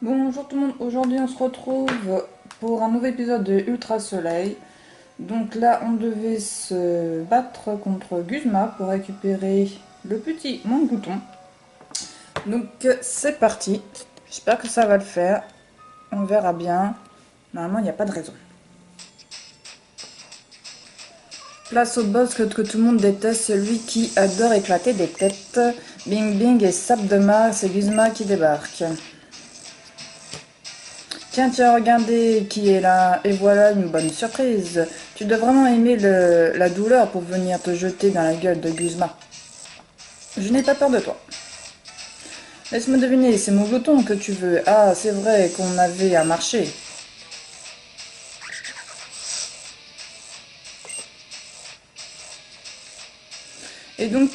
Bonjour tout le monde, aujourd'hui on se retrouve pour un nouvel épisode de Ultra Soleil. Donc là on devait se battre contre Guzma pour récupérer le petit Mangouton. Donc c'est parti, j'espère que ça va le faire, on verra bien, normalement il n'y a pas de raison. Place au boss que tout le monde déteste, celui qui adore éclater des têtes. Bing bing et sable de mar, c'est Guzma qui débarque. Tiens, tu as regardé qui est là, et voilà une bonne surprise. Tu dois vraiment aimer la douleur pour venir te jeter dans la gueule de Guzma. Je n'ai pas peur de toi. Laisse-moi deviner, c'est mon bouton que tu veux. Ah, c'est vrai qu'on avait à marcher. Et donc,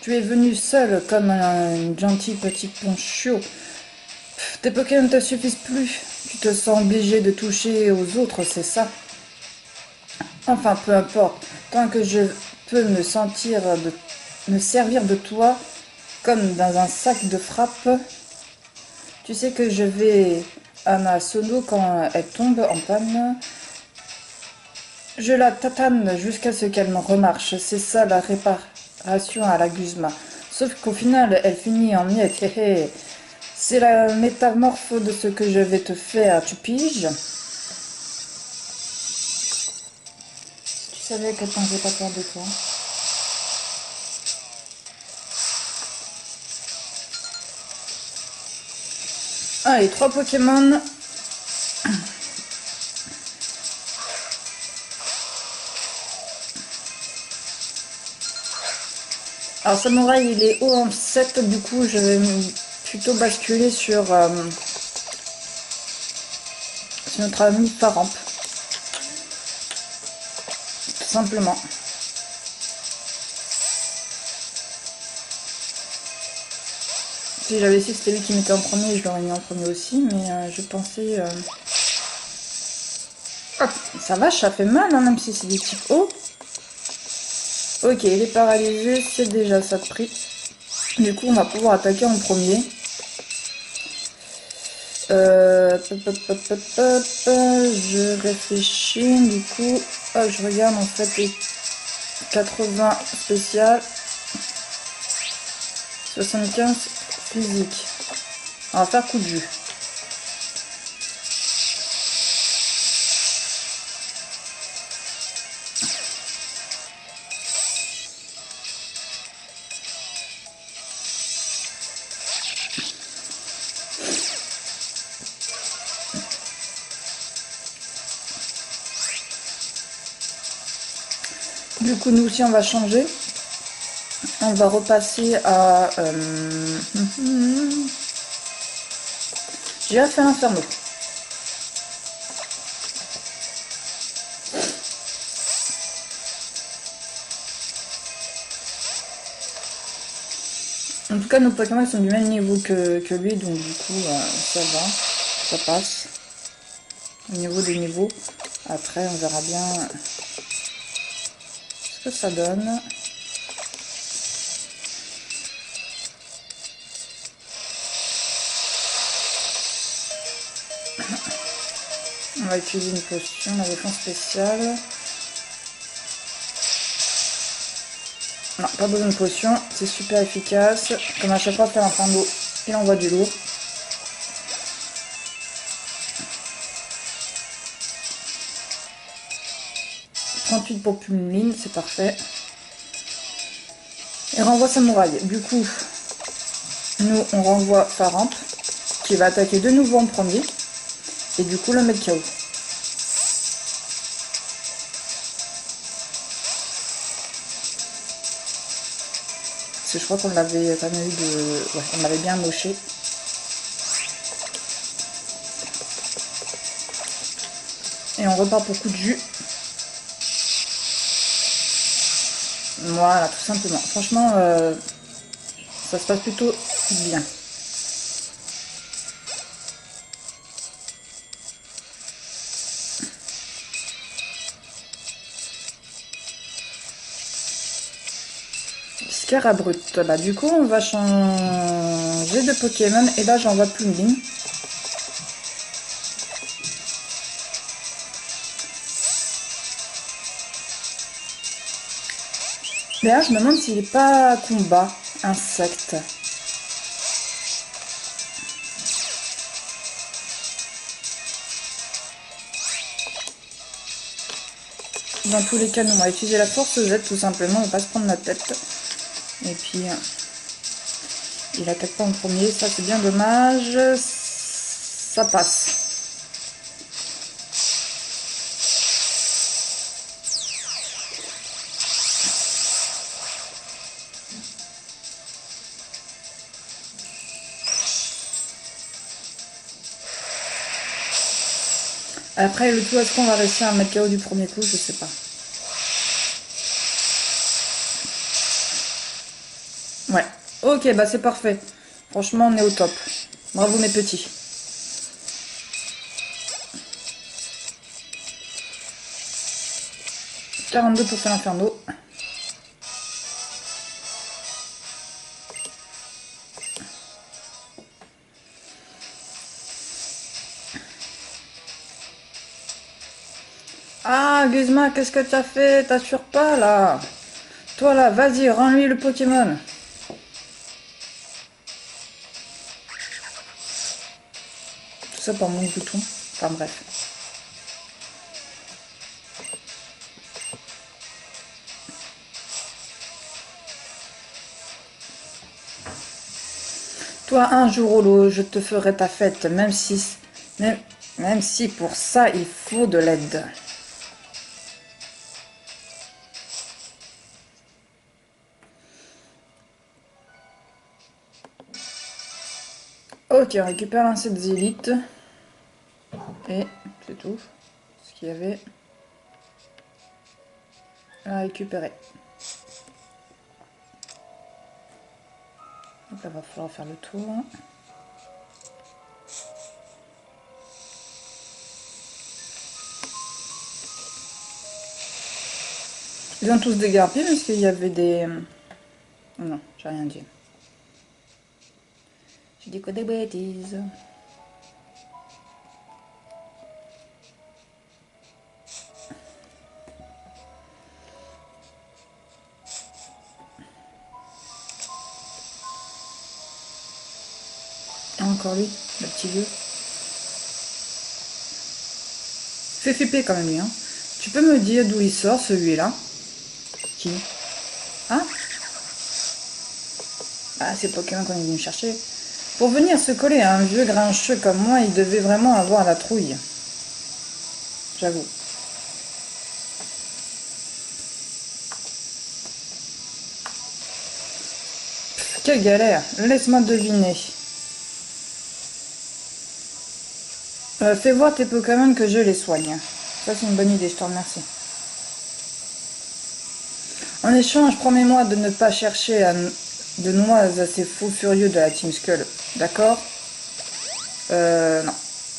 tu es venu seul comme un gentil petit poncho. Tes Pokémon ne te suffisent plus. Tu te sens obligé de toucher aux autres, c'est ça? Enfin, peu importe. Tant que je peux me servir de toi comme dans un sac de frappe, tu sais que je vais à ma sono quand elle tombe en panne. Je la tatane jusqu'à ce qu'elle me remarche. C'est ça la réparation à la Guzma. Sauf qu'au final, elle finit en miettes. Hé hé. C'est la métamorphe de ce que je vais te faire, tu piges? Si tu savais à quel point j'ai pas peur de toi. Allez, 3 Pokémon. Alors Samouraï il est haut en 7, du coup je vais plutôt basculer sur notre ami Faramp. Tout simplement. Si j'avais su que c'était lui qui mettait en premier, je l'aurais mis en premier aussi, mais je pensais... Hop, ça va, ça fait mal, hein, même si c'est des types hauts. Ok, il est paralysé, c'est déjà ça de prix. Du coup, on va pouvoir attaquer en premier. Je réfléchis, du coup, je regarde en fait les 80 spécial, 75 physique. On va faire coup de jus. Du coup, nous aussi, on va changer. On va repasser à... J'ai fait l'inferno. En tout cas, nos Pokémon sont du même niveau que lui, donc du coup, ça va, ça passe. Au niveau des niveaux. Après, on verra bien ce que ça donne. On va utiliser une potion, la défense spéciale. Non, pas besoin de potion, c'est super efficace. Comme à chaque fois, faire un flambeau, il envoie du lourd. « 38 pour Pummeline, c'est parfait. Et renvoie Samouraï. Du coup, nous, on renvoie Faramp, qui va attaquer de nouveau en premier. Et du coup, le mettre KO. Parce que je crois qu'on l'avait quand même eu de... Ouais, on l'avait bien moché. Et on repart pour coup de jus. Voilà, tout simplement. Franchement, ça se passe plutôt bien. Scarabrut. Bah, du coup, on va changer de Pokémon. Et là, j'envoie Plumeline. D'ailleurs, je me demande s'il n'est pas combat, insecte. Dans tous les cas, nous, on va utiliser la force Z tout simplement, on va pas se prendre la tête. Et puis, il attaque pas en premier, ça c'est bien dommage. Ça passe. Après, le tout, est-ce qu'on va réussir à mettre KO du premier coup? Je sais pas. Ouais. Ok, bah c'est parfait. Franchement, on est au top. Bravo mes petits. « 42 pour faire l'inferno. » Ah, Guzma, qu'est-ce que t'as fait? T'assures pas, là? Toi, là, vas-y, rends-lui le Pokémon. Tout ça par mon bouton. Enfin, bref. Toi, un jour ou l'autre, je te ferai ta fête, même si pour ça, il faut de l'aide. Ok, on récupère l'insecte zélite. Et c'est tout ce qu'il y avait à récupérer. Donc là, il va falloir faire le tour. Ils ont tous dégarpé parce qu'il y avait des... Non, j'ai rien dit. J'ai dit que des bêtises. Encore lui, le petit vieux. Fait flipper quand même lui, hein. Tu peux me dire d'où il sort celui-là? Qui? Hein? Ah, c'est Pokémon qu'on est venu me chercher. Pour venir se coller à un vieux grincheux comme moi, il devait vraiment avoir la trouille. J'avoue. Quelle galère. Laisse-moi deviner. Fais voir tes Pokémon que je les soigne. Ça, c'est une bonne idée, je te remercie. En échange, promets-moi de ne pas chercher de noises à ces fous furieux de la Team Skull. D'accord? Non.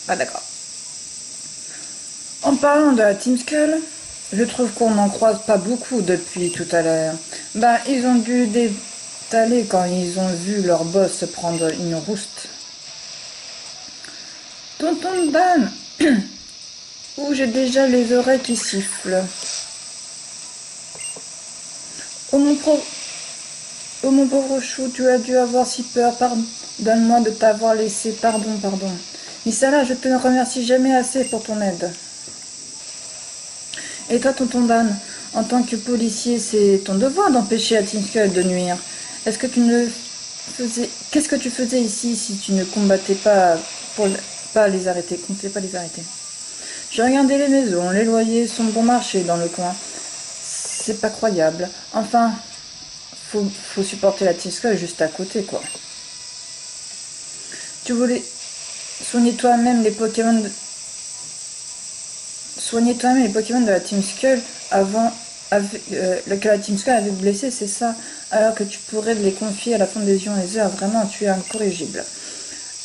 Pas d'accord. En parlant de la Team Skull, je trouve qu'on n'en croise pas beaucoup depuis tout à l'heure. Ben, ils ont dû détaler quand ils ont vu leur boss se prendre une rouste. Tonton Dan! Ouh, j'ai déjà les oreilles qui sifflent. Oh mon pauvre chou, tu as dû avoir si peur. Pardonne-moi de t'avoir laissé. Pardon. Missala, je te remercie jamais assez pour ton aide. Et toi, tonton Dan, en tant que policier, c'est ton devoir d'empêcher à Team Skull de nuire. Est-ce que tu ne faisais... Qu'est-ce que tu faisais ici si tu ne combattais pas pour pas les arrêter? Comptez pas les arrêter. J'ai regardé les maisons, les loyers sont bon marché dans le coin. C'est pas croyable. Enfin, faut supporter la Team Skull juste à côté, quoi. Tu voulais soigner toi-même les Pokémon de la Team Skull que la Team Skull avait blessé, c'est ça. Alors que tu pourrais les confier à la Fondation Heather. Vraiment, tu es incorrigible.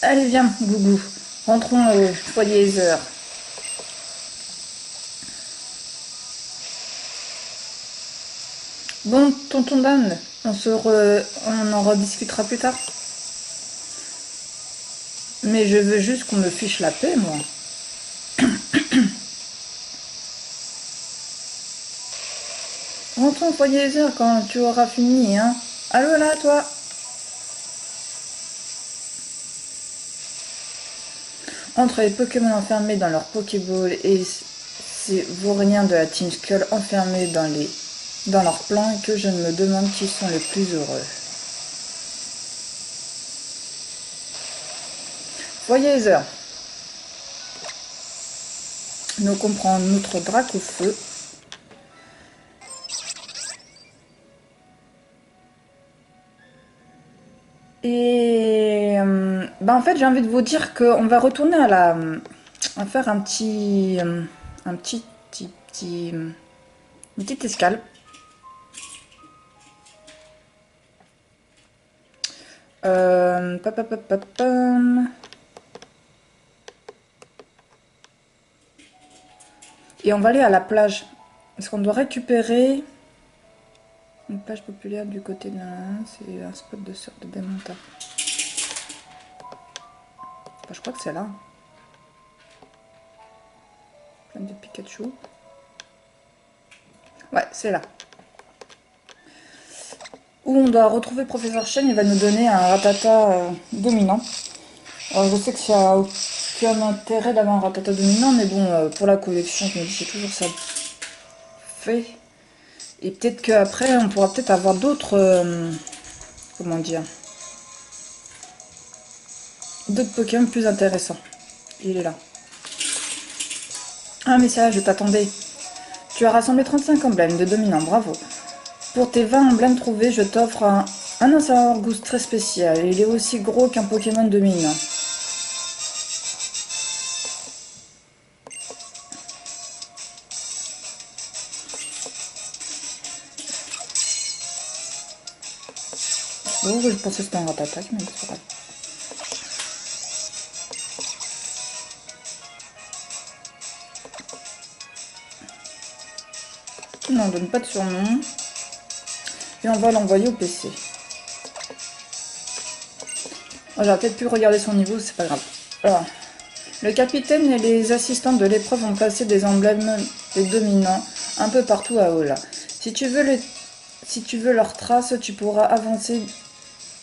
Allez, viens, Gougou. Rentrons au foyer Heather. Bon, tonton Dan, on en rediscutera plus tard. Mais je veux juste qu'on me fiche la paix, moi. Rentrons au foyer des heures quand tu auras fini, hein. Allô là, toi? Entre les Pokémon enfermés dans leur Pokéball et ces vauriens de la Team Skull enfermés dans leur plan, que je me demande qui sont les plus heureux. Foyer des heures. Nous comprenons notre drac au feu. Et bah en fait j'ai envie de vous dire qu'on va retourner à faire un petit un petit une petite escale. Pam. Et on va aller à la plage. Parce qu'on doit récupérer une plage populaire du côté de là. C'est un spot de surf de Bémonta. Enfin, je crois que c'est là. Plein de Pikachu. Ouais, c'est là. Où on doit retrouver Professeur Chen, il va nous donner un Rattata dominant. Alors je sais que ça a aucun intérêt d'avoir un Rattata dominant, mais bon, pour la collection, je me dis c'est toujours ça fait. Et peut-être qu'après, on pourra peut-être avoir d'autres... comment dire, d'autres Pokémon plus intéressants. Il est là. Un message, je t'attendais. Tu as rassemblé 35 emblèmes de dominants, bravo. Pour tes 20 emblèmes trouvés, je t'offre un Ansaorgus très spécial. Il est aussi gros qu'un Pokémon dominant. Oh, je pensais que c'était un Rattata, mais c'est pas grave. Non, on donne pas de surnom. Et on va l'envoyer au PC. Oh, j'aurais peut-être pu regarder son niveau, c'est pas grave. Alors, le capitaine et les assistants de l'épreuve ont placé des emblèmes des dominants un peu partout à Ola. Si tu veux leurs traces, tu pourras avancer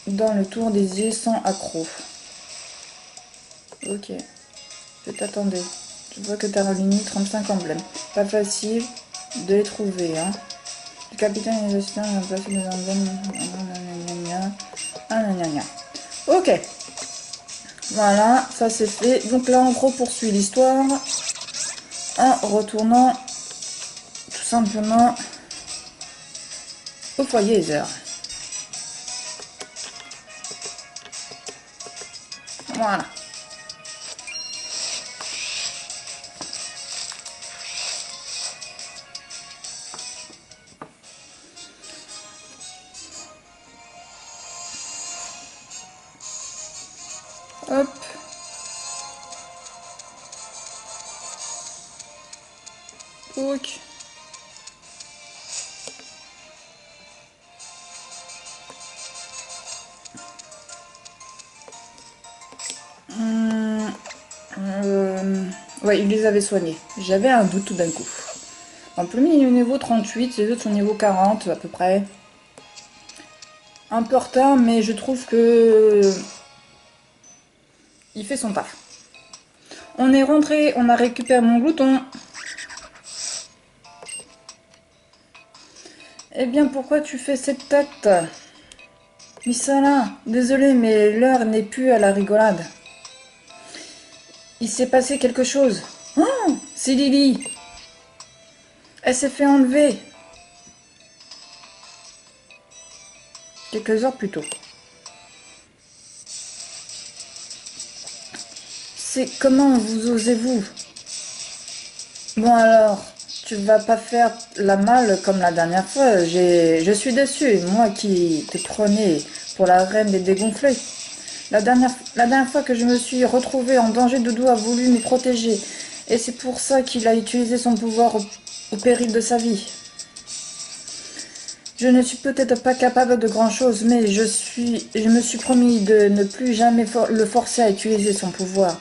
dans le tour des îles sans accroc. Ok. Je t'attendais. Je vois que tu as réuni 35 emblèmes. Pas facile de les trouver, hein. Le capitaine et les assistants ont placé des emblèmes. Ok. Voilà, ça c'est fait. Donc là, on poursuit l'histoire en retournant tout simplement au foyer des heures. Voilà. Hop. Ok. Ouais, il les avait soignés. J'avais un doute tout d'un coup. Donc le mien est au niveau 38, les autres sont au niveau 40 à peu près. Un peu en retard, mais je trouve que il fait son taf. On est rentré, on a récupéré mon glouton. Eh bien, pourquoi tu fais cette tête? Missala, désolé, mais l'heure n'est plus à la rigolade. Il s'est passé quelque chose. Oh, c'est Lily. Elle s'est fait enlever. Quelques heures plus tôt. C'est comment vous osez-vous? Bon alors, tu vas pas faire la malle comme la dernière fois. Je suis déçue, moi qui te prenais pour la reine des dégonflés. La dernière fois que je me suis retrouvée en danger, Doudou a voulu me protéger. Et c'est pour ça qu'il a utilisé son pouvoir au péril de sa vie. Je ne suis peut-être pas capable de grand-chose, mais je me suis promis de ne plus jamais le forcer à utiliser son pouvoir.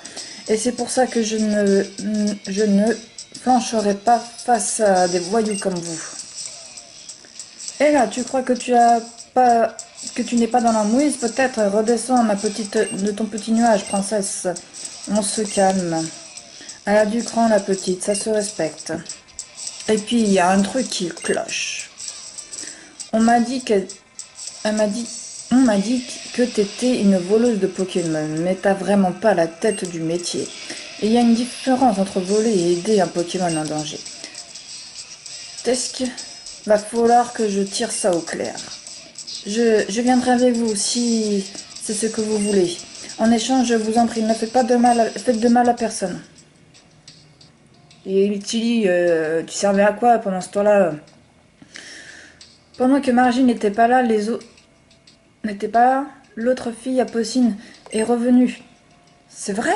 Et c'est pour ça que je ne flancherai pas face à des voyous comme vous. Et là, tu crois que tu as pas, que tu n'es pas dans la mouise? Peut-être redescends, ma petite, de ton petit nuage, princesse. On se calme. Elle a du cran, la petite, ça se respecte. Et puis, il y a un truc qui cloche. On m'a dit qu'elle, elle m'a dit, on m'a dit que t'étais une voleuse de Pokémon, mais t'as vraiment pas la tête du métier. Et il y a une différence entre voler et aider un Pokémon en danger. Tesque, va falloir que je tire ça au clair. Je viendrai avec vous si c'est ce que vous voulez. En échange, je vous en prie, ne faites pas de mal faites de mal à personne. Et Tilly, tu servais à quoi pendant ce temps-là? Pendant que Margie n'était pas là, les autres n'étaient pas là, l'autre fille, Apocine, est revenue. C'est vrai?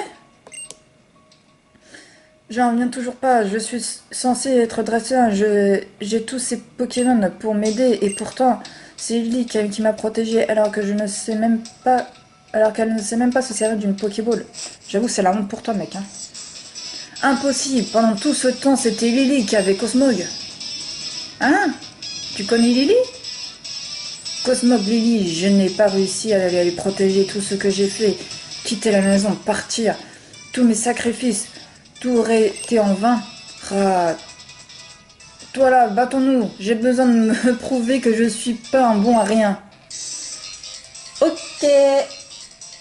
J'en reviens toujours pas. Je suis censée être dresseur. J'ai tous ces Pokémon pour m'aider et pourtant, c'est Lily qui m'a protégée alors que je ne sais même pas, alors qu'elle ne sait même pas se servir d'une Pokéball. J'avoue, c'est la honte pour toi, mec. Hein. Impossible. Pendant tout ce temps, c'était Lily qui avait Cosmog. Hein? Tu connais Lily? Cosmog Lily, je n'ai pas réussi à les protéger. Tout ce que j'ai fait, quitter la maison, partir, tous mes sacrifices. Tout aurait été en vain. Ah, toi là, battons-nous. J'ai besoin de me prouver que je suis pas un bon à rien. Ok.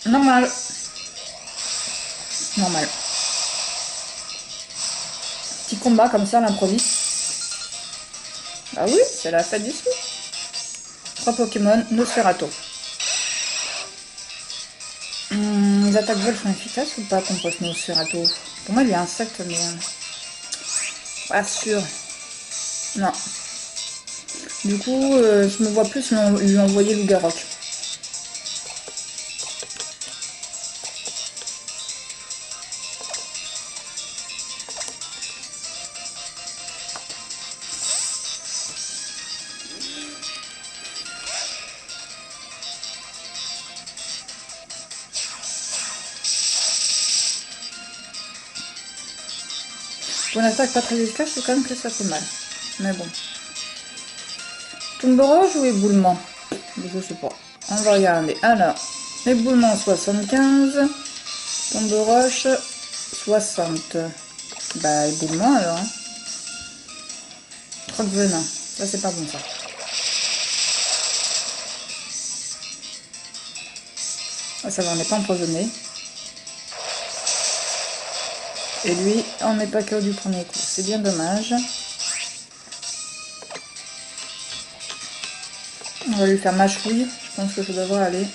Normal. Normal. Petit combat comme ça, à l'improviste. Ah oui, c'est la fête du slip. 3 Pokémon, Nosferatu. Les attaques vol sont efficaces ou pas contre ce Nosferatu? Pour moi, il est insecte, mais... pas sûr. Non. Du coup, je me vois plus lui envoyer Loup-Garok. Pour une attaque pas très efficace, c'est quand même que ça fait mal. Mais bon. Tombe roche ou éboulement? Je sais pas. On va regarder. Alors, éboulement 75. Tombe roche 60. Bah, éboulement alors. Hein. Croque venin. Ça, c'est pas bon ça. Ah, ça va, on n'est pas empoisonné. Et lui, on n'est pas que du premier coup. C'est bien dommage. On va lui faire mâchouille. Je pense que ça devrait aller.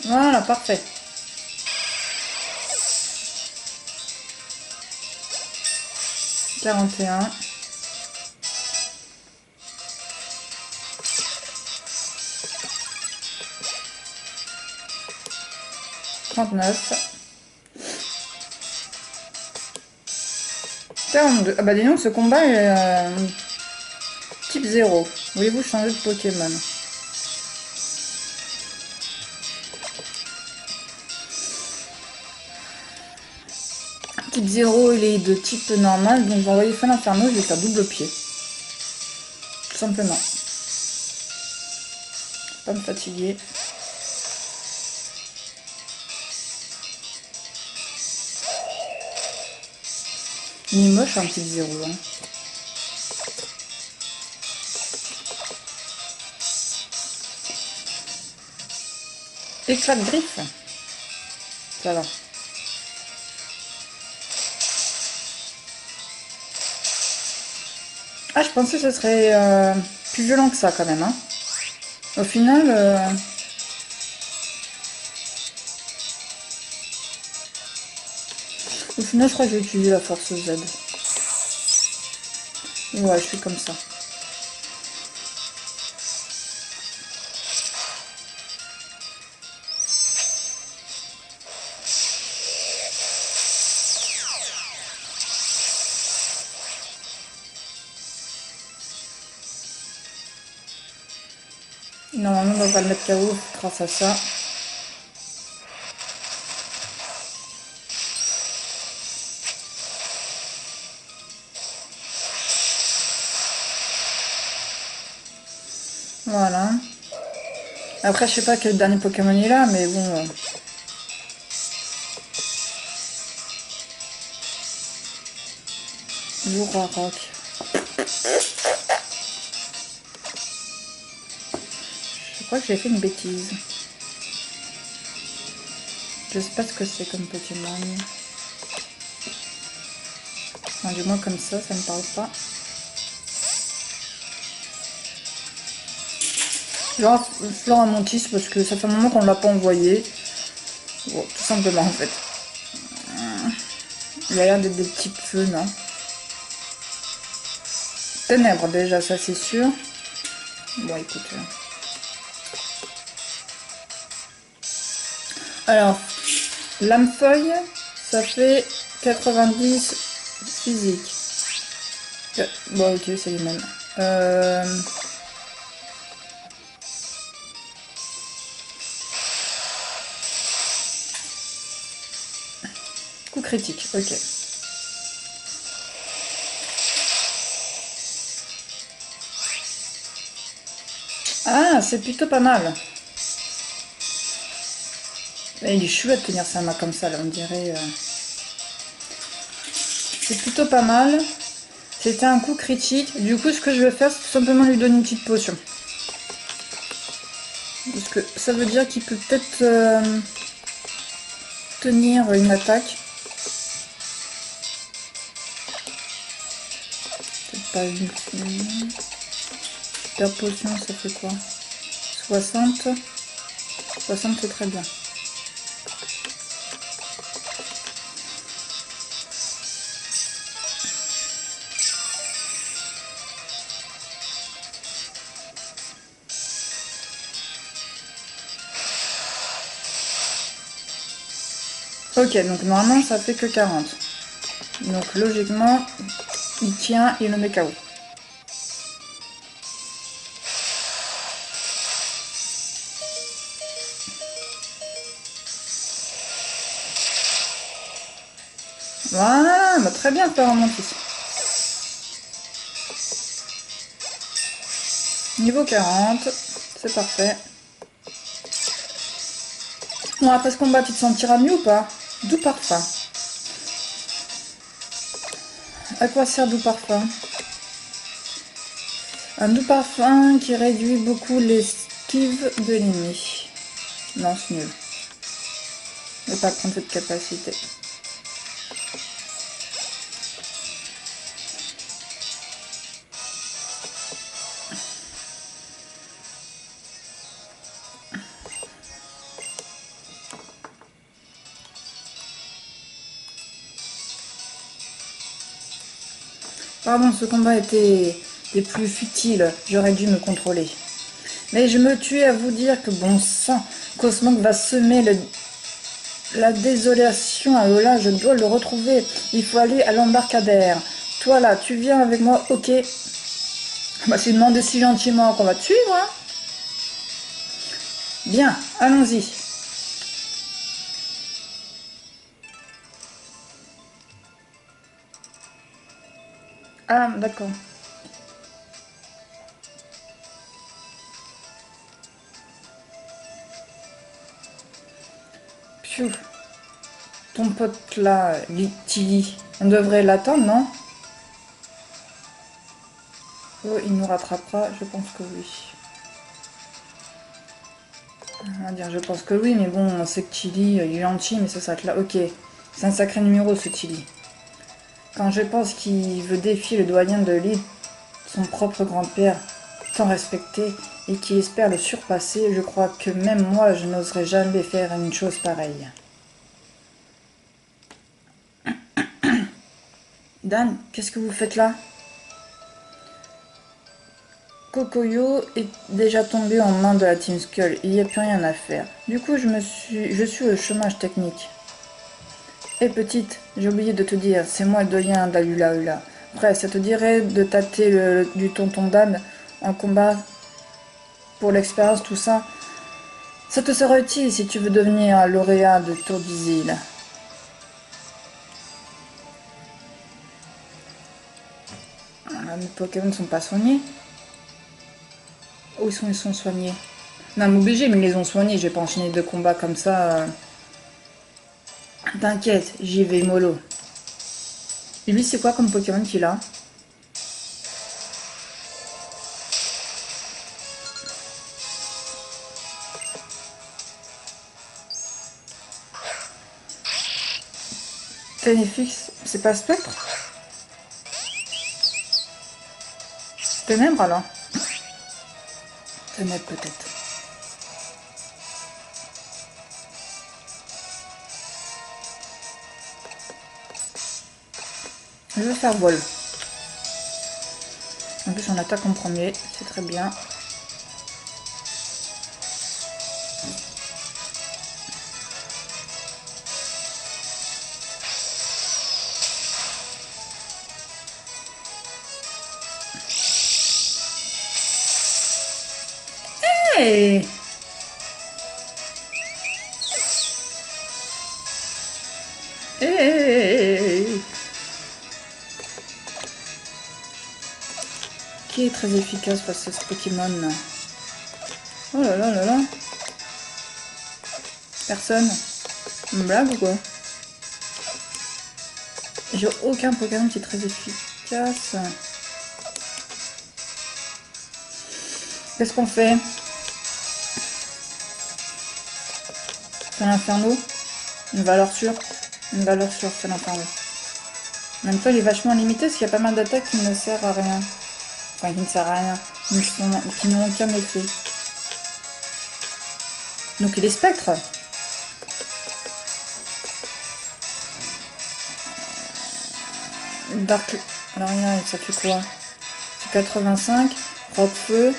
Voilà, parfait. « 41. » 39. 42. Ah bah dis donc, ce combat est type 0. Voulez-vous changer de Pokémon? Type 0, il est de type normal, donc je vais envoyer Fin Inferno, je vais faire double pied. Tout simplement. Pas me fatiguer. Il est moche un type 0. Hein. Éclat de griffe. Ça va. Ah, je pensais que ce serait plus violent que ça quand même. Hein. Au final... Au final, je crois que je vais utiliser la force Z. Ouais, je suis comme ça. Normalement, on va le mettre KO grâce à ça. Voilà. Après, je sais pas quel dernier Pokémon il a, mais bon. Rock. Je crois que j'ai fait une bêtise. Je sais pas ce que c'est comme Pokémon. Enfin, du moins comme ça me parle pas. Genre Floramontis parce que ça fait un moment qu'on l'a pas envoyé. Bon, tout simplement en fait. Il a l'air d'être des petits feux, non? Ténèbres déjà, ça c'est sûr. Bon écoute. Alors, lame feuille, ça fait 90 physique. Bon ok, c'est les mêmes. Coup critique, ok. Ah, c'est plutôt pas mal. Et il est chouette de tenir sa main comme ça, là, on dirait. C'est plutôt pas mal. C'était un coup critique. Du coup, ce que je vais faire, c'est tout simplement lui donner une petite potion. Parce que ça veut dire qu'il peut peut-être tenir une attaque. Peut-être pas une. Super potion, ça fait quoi? 60. 60, c'est très bien. Ok, donc normalement ça fait que 40. Donc logiquement, il tient, il le met KO. Voilà, bah très bien Floramontis. Niveau 40, c'est parfait. Bon, après ce combat, tu te sentiras mieux ou pas? Doux parfum. À quoi sert doux parfum? Un doux parfum qui réduit beaucoup l'esquive de l'ennemi. Non, c'est nul. Je vais pas prendre cette capacité. Pardon, ce combat était des plus futiles. J'aurais dû me contrôler. Mais je me tue à vous dire que bon sang, Cosmog va semer la désolation à Lola. Je dois le retrouver. Il faut aller à l'embarcadère. Toi là, tu viens avec moi, ok. Bah, c'est demandé si gentiment qu'on va te suivre, hein. Bien, allons-y. Ah, d'accord. Pfiou. Ton pote là, Tilly, on devrait l'attendre, non? Oh, il nous rattrapera, je pense que oui. On va dire, je pense que oui, mais bon, on sait que Tilly, il est gentil, mais ça s'arrête là. Ok, c'est un sacré numéro ce Tilly. Quand je pense qu'il veut défier le doyen de l'île, son propre grand-père, tant respecté, et qui espère le surpasser, je crois que même moi, je n'oserais jamais faire une chose pareille. Dan, qu'est-ce que vous faites là? Kokoyo est déjà tombé en main de la Team Skull, il n'y a plus rien à faire. Du coup, je suis au chômage technique. Hé petite, j'ai oublié de te dire, c'est moi le doyen d'Alula Ula. Bref, ça te dirait de tâter du tonton Dan en combat pour l'expérience, tout ça. Ça te sera utile si tu veux devenir lauréat de Tour d'Isil. Mes Pokémon ne sont pas soignés. Où ils sont soignés? Non, mais obligé, mais ils les ont soignés. Je vais pas enchaîner 2 combats comme ça. T'inquiète, j'y vais mollo. Et lui, c'est quoi comme Pokémon qu'il a? Ténéfix, c'est pas Spectre? Ténèbres alors? Ténèbres peut-être. Je vais faire vol. En plus on attaque en premier, c'est très bien. Hey! Hey! Qui est très efficace face à ce Pokémon là? Oh là là là là! Personne? Une blague ou quoi? J'ai aucun Pokémon qui est très efficace. Qu'est-ce qu'on fait? C'est l'inferno? Une valeur sûre? Une valeur sûre, c'est l'inferno. En même temps, il est vachement limité parce qu'il y a pas mal d'attaques qui ne servent à rien. Enfin, qui ne servent à rien. Qui n'ont aucun effet. Donc il est spectre. Dark. Alors rien, ça fait quoi? C'est 85. Rock-feu.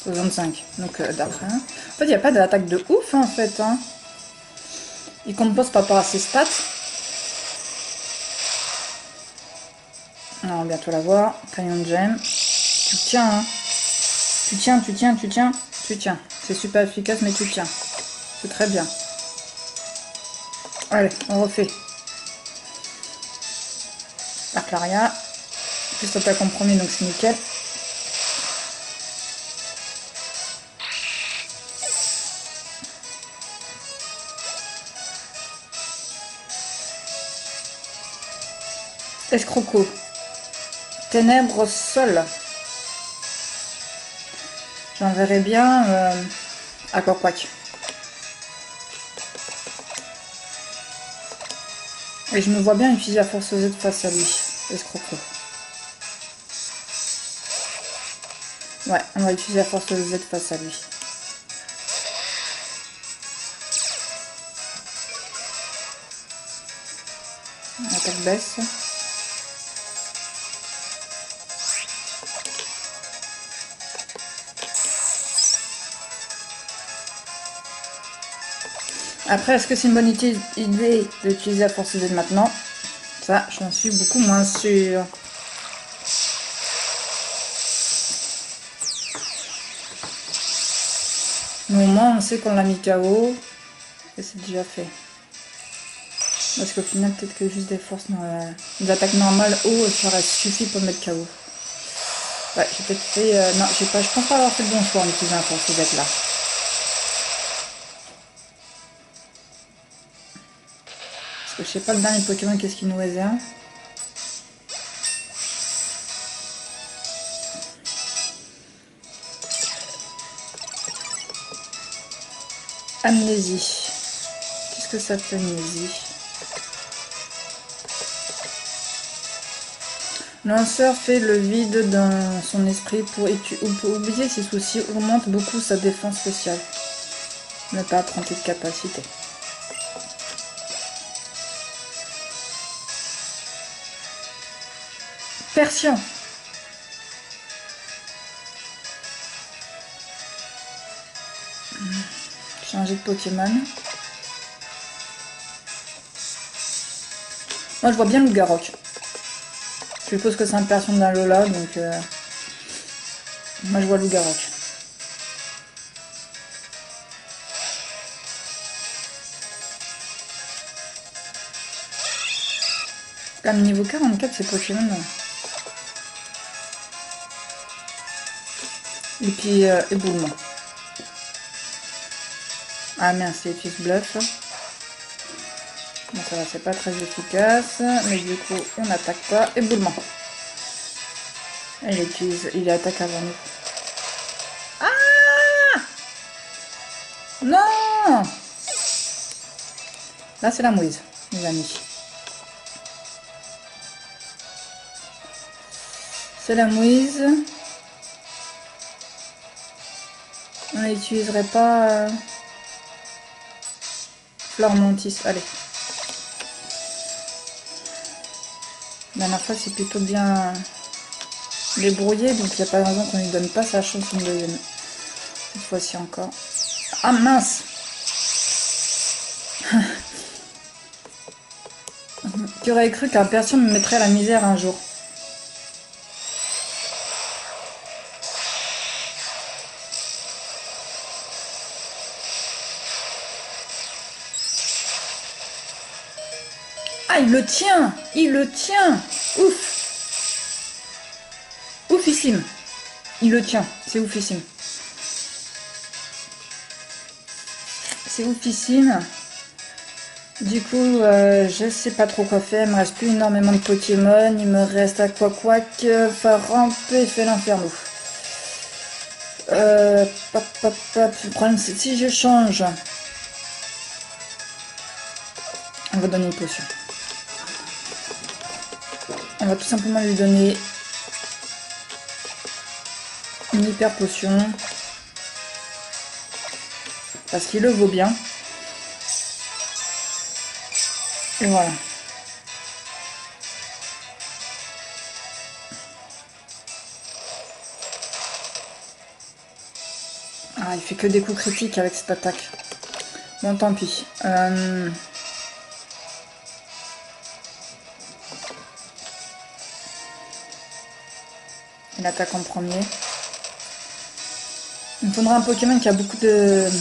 65. Donc Dark rien. En fait, il n'y a pas d'attaque de ouf hein, en fait. Hein. Il compose par rapport à ses stats. On va bientôt la voir. Crayon Gem. Tu tiens, hein. Tu tiens. Tu tiens. C'est super efficace, mais tu tiens. C'est très bien. Allez, on refait. Arclaria. Plus attaque en premier, donc c'est nickel. Escroco. Ténèbres sol. J'enverrai bien à Corquac. Et je me vois bien utiliser la force Z face à lui. Escroco. Ouais, on va utiliser la force Z face à lui. Attaque baisse. Après, est-ce que c'est une bonne idée d'utiliser la force Z maintenant? Ça, j'en suis beaucoup moins sûre. Mais au moins, on sait qu'on l'a mis KO. Et c'est déjà fait. Parce qu'au final, peut-être que juste des forces, des attaques normales haut, ça aurait suffi pour mettre KO. Ouais, j'ai peut-être fait... non, je pense pas avoir fait le bon choix en utilisant la force Z là. Parce que je sais pas le dernier Pokémon, qu'est-ce qu'il nous réserve. Amnésie. Qu'est-ce que ça fait, amnésie? Lanceur fait le vide dans son esprit pour oublier ses soucis, augmente beaucoup sa défense spéciale. Ne pas prendre de capacité. Persian. Changer de Pokémon. Moi je vois bien Loup-Garok. Je suppose que c'est un Persian d'un Lola, donc moi je vois Loup-Garok. Comme niveau 44 c'est Pokémon. Et puis éboulement. Ah merde, c'est utilise bluff. Bon, ça va, c'est pas très efficace. Mais du coup, on n'attaque pas. Éboulement. Il attaque avant nous. Ah non! Là, c'est la mouise, les amis. C'est la mouise. On n'utiliserait pas fleur mantis. Allez. La dernière fois, c'est plutôt bien débrouillé, donc il n'y a pas de raison qu'on lui donne pas sa chance une deuxième. Cette fois-ci encore. Ah mince! Tu aurais cru qu'un perso me mettrait à la misère un jour. Ah, il le tient! Il le tient! Ouf! Oufissime! Il le tient, c'est oufissime. C'est oufissime. Du coup, je sais pas trop quoi faire. Il me reste plus énormément de Pokémon. Il me reste Aquaquack, Faramp et Felinferno. Pop, pop, pop. Le problème, c'est si je change. On va donner une potion. On va tout simplement lui donner une hyper potion. Parce qu'il le vaut bien. Et voilà. Ah, il fait que des coups critiques avec cette attaque. Bon, tant pis. Il attaque en premier. Il me faudra un Pokémon qui a beaucoup de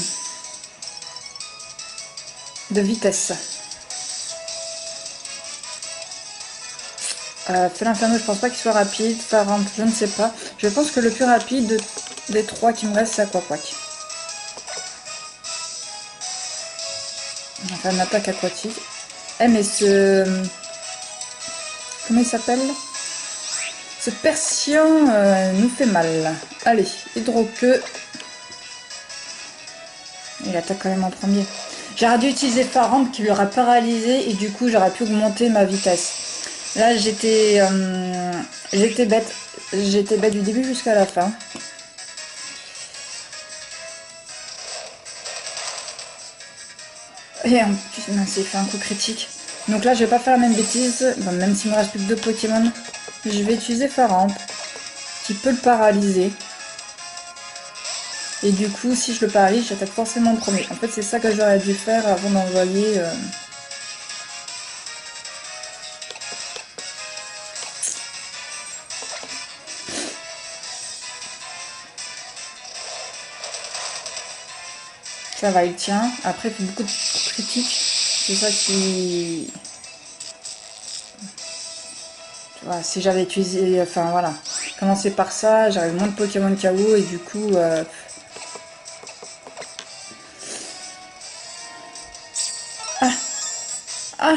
vitesse. Felinferno, je pense pas qu'il soit rapide. Faramp, je ne sais pas. Je pense que le plus rapide des trois qui me restent, c'est Aquaquack. On va faire une attaque aquatique. Eh, mais ce... Comment il s'appelle? Ce Persian nous fait mal. Allez, Hydro-Queue. Il attaque quand même en premier. J'aurais dû utiliser Faramp qui lui aura paralysé et du coup j'aurais pu augmenter ma vitesse. Là j'étais bête. J'étais bête du début jusqu'à la fin. Et en plus, il fait un coup critique. Donc là je vais pas faire la même bêtise. Bon, même s'il me reste plus que 2 Pokémon. Je vais utiliser Faramp qui peut le paralyser. Et du coup, si je le paralyse, j'attaque forcément en premier. En fait, c'est ça que j'aurais dû faire avant d'envoyer... Ça va, il tient. Après, il fait beaucoup de critiques. C'est ça qui... Tu vois, si j'avais utilisé... Enfin, voilà. Commencer par ça, j'aurais moins de Pokémon KO et du coup... Ah! Ah!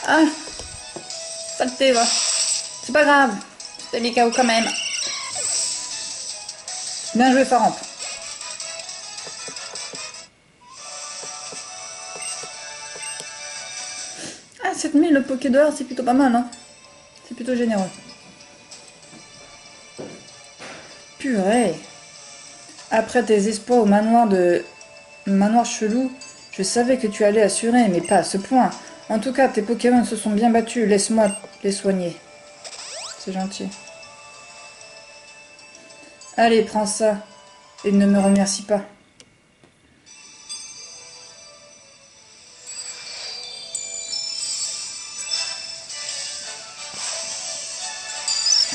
Ah! Saleté, va! C'est pas grave! C'était les KO quand même! Bien joué, Faramp! Ah, 7000 le Poké d'or, c'est plutôt pas mal, hein. C'est plutôt généreux. Purée. Après tes espoirs au manoir chelou, je savais que tu allais assurer, mais pas à ce point. En tout cas, tes Pokémon se sont bien battus, laisse-moi les soigner. C'est gentil. Allez, prends ça. Et ne me remercie pas.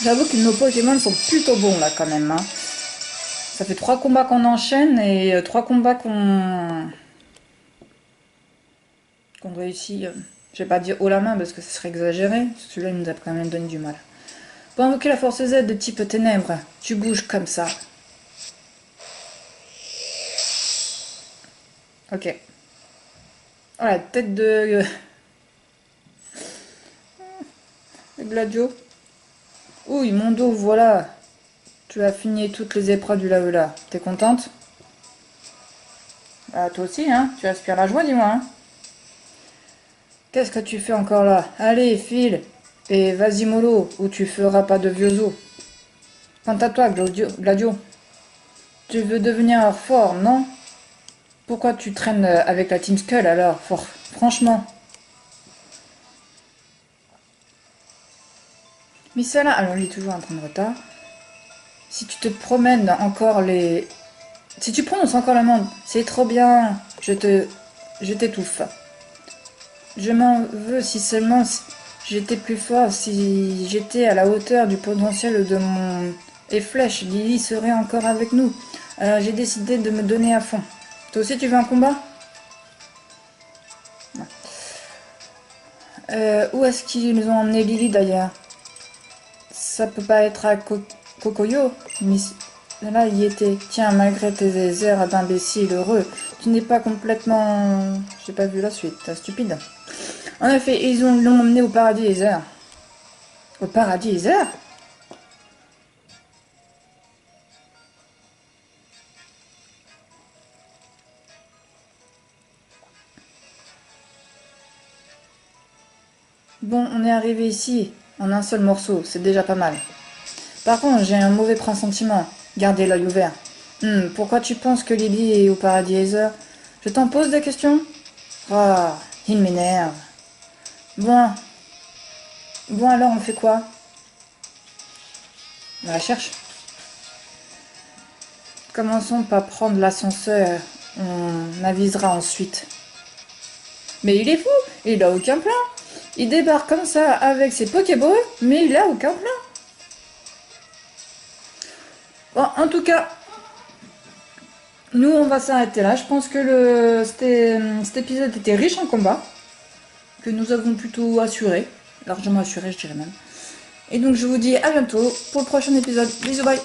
J'avoue que nos Pokémon sont plutôt bons là quand même. Hein. Ça fait 3 combats qu'on enchaîne et 3 combats qu'on réussit. Je vais pas dire haut la main parce que ce serait exagéré. Celui-là il nous a quand même donné du mal. Pour invoquer la force Z de type ténèbres, tu bouges comme ça. Ok. Oh, la tête de Gladio. Ouh, mon dos, voilà. Tu as fini toutes les épreuves du Laola. T'es contente? Ah, toi aussi, hein? Tu aspires la joie, dis-moi, hein? Qu'est-ce que tu fais encore là? Allez, file. Et vas-y, mollo, ou tu feras pas de vieux os. Quant à toi, Gladio, tu veux devenir fort, non? Pourquoi tu traînes avec la Team Skull alors? Franchement. Mais celle-là, alors il est toujours en train de retard. Si tu te promènes encore les... Si tu prononces encore la monde, c'est trop bien. Je t'étouffe. Je m'en veux si seulement j'étais plus fort, si j'étais à la hauteur du potentiel de mon... Et Flèche, Lily serait encore avec nous. Alors j'ai décidé de me donner à fond. Toi aussi tu veux un combat? Où est-ce qu'ils nous ont emmené Lily d'ailleurs? Ça peut pas être à Kokoyo, mais là il y était. Tiens, malgré tes airs d'imbécile heureux, tu n'es pas complètement... J'ai pas vu la suite, stupide. En effet, l'ont emmené au paradis Ether. Au paradis Ether? Bon, on est arrivé ici, en un seul morceau, c'est déjà pas mal. Par contre, j'ai un mauvais pressentiment. Gardez l'œil ouvert. Pourquoi tu penses que Lily est au paradis Ether? Je t'en pose des questions? Ah, il m'énerve. Bon. Bon alors, on fait quoi? On la cherche. Commençons par prendre l'ascenseur. On avisera ensuite. Mais il est fou, il a aucun plan. Il débarque comme ça avec ses Pokéballs, mais il a aucun plan. Bon, en tout cas, nous on va s'arrêter là. Je pense que cet épisode était riche en combats, que nous avons plutôt assuré, largement assuré je dirais même. Et donc je vous dis à bientôt pour le prochain épisode. Bisous, bye.